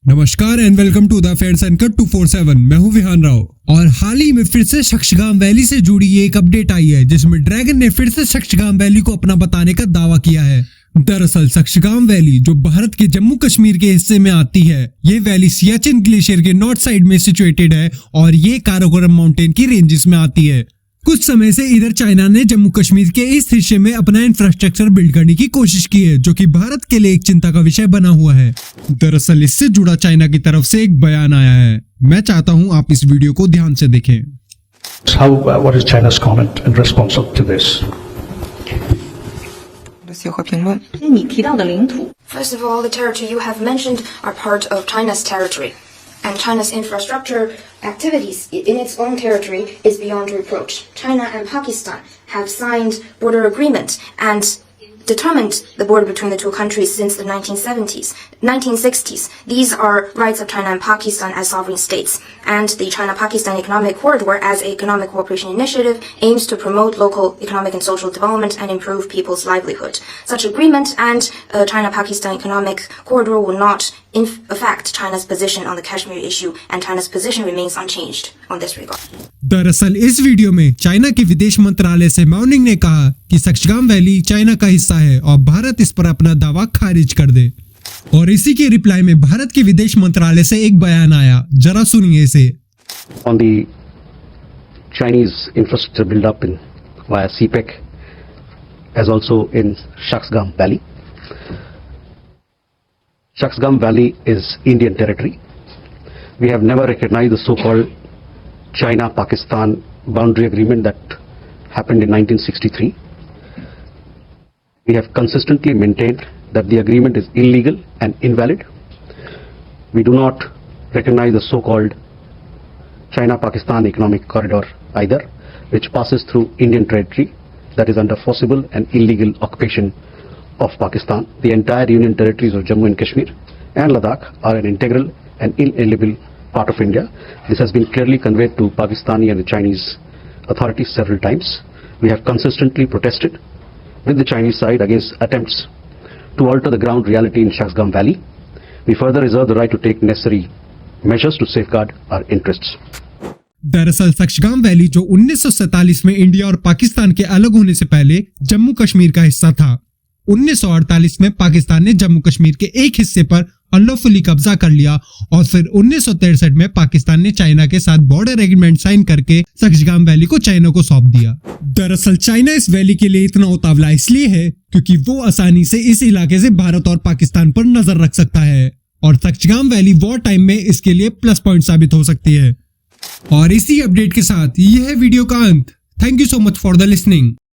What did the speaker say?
नमस्कार and welcome to the fair anchor 247। मैं हूं विहान राव और हाल ही में फिर से शक्सगाम वैली से जुड़ी एक अपडेट आई है जिसमें ड्रैगन ने फिर से शक्सगाम वैली को अपना बताने का दावा किया है। दरअसल शक्सगाम वैली जो भारत के जम्मू कश्मीर के हिस्से में आती है, ये वैली सियाचिन ग्लेशियर के नॉर्थ साइड में सिचुएटेड है और ये काराकोरम माउंटेन की रेंजेस में आती है। कुछ समय से इधर चाइना ने जम्मू कश्मीर के इस हिस्से में अपना इंफ्रास्ट्रक्चर बिल्ड करने की कोशिश की है, जो कि भारत के लिए एक चिंता का विषय बना हुआ है। दरअसल इससे जुड़ा चाइना की तरफ से एक बयान आया है। मैं चाहता हूं आप इस वीडियो को ध्यान से देखें। What is China's comment in response to this? 协和评论。你提到的领土 First of all, the territory you have mentioned are part of China's territory, and China's infrastructure activities in its own territory is beyond reproach. China and Pakistan have signed border agreement and determined the border between the two countries since the 1960s. These are rights of China and Pakistan as sovereign states, and the China-Pakistan Economic Corridor as an economic cooperation initiative aims to promote local economic and social development and improve people's livelihood. Such agreement and China-Pakistan Economic Corridor will not affect China's position on the Kashmir issue, and China's position remains unchanged on this regard. दरअसल इस video में China के विदेश मंत्रालय से माओनिंग ने कहा कि शक्सगाम वैली चाइना का हिस्सा है और भारत इस पर अपना दावा खारिज कर दे। और इसी के रिप्लाई में भारत के विदेश मंत्रालय से एक बयान आया, जरा सुनिए इसे। On the Chinese infrastructure build-up in via CPEC, as also in Shaksgam Valley. Shaksgam Valley is Indian territory. We have never recognized the so-called China-Pakistan boundary agreement that happened in 1963. We have consistently maintained that the agreement is illegal and invalid. We do not recognize the so-called China-Pakistan Economic Corridor either, which passes through Indian territory that is under forcible and illegal occupation of Pakistan. The entire Union territories of Jammu and Kashmir and Ladakh are an integral and inalienable part of India. This has been clearly conveyed to Pakistani and the Chinese authorities several times. We have consistently protested with the Chinese side against attempts to alter the ground reality in Shaksgam Valley. We further reserve the right to take necessary measures to safeguard our interests. दरअसल Shaksgam valley जो 1947 में India और पाकिस्तान के अलग होने से पहले जम्मू कश्मीर का हिस्सा था। 1948 में पाकिस्तान ने जम्मू कश्मीर के एक हिस्से पर अनलॉफुली कब्जा कर लिया और फिर 1963 में पाकिस्तान ने चाइना के साथ बॉर्डर एग्रीमेंट साइन करके शक्सगाम वैली को चाइना को सौंप दिया। दरअसल चाइना इस वैली के लिए इतना उतावला इसलिए है क्योंकि वो आसानी से इस इलाके से भारत और पाकिस्तान पर नजर रख सकता है और शक्सगाम वैली वॉर टाइम में इसके लिए प्लस पॉइंट साबित हो सकती है। और इसी अपडेट के साथ यह है वीडियो का अंत। Thank you so much for the listening.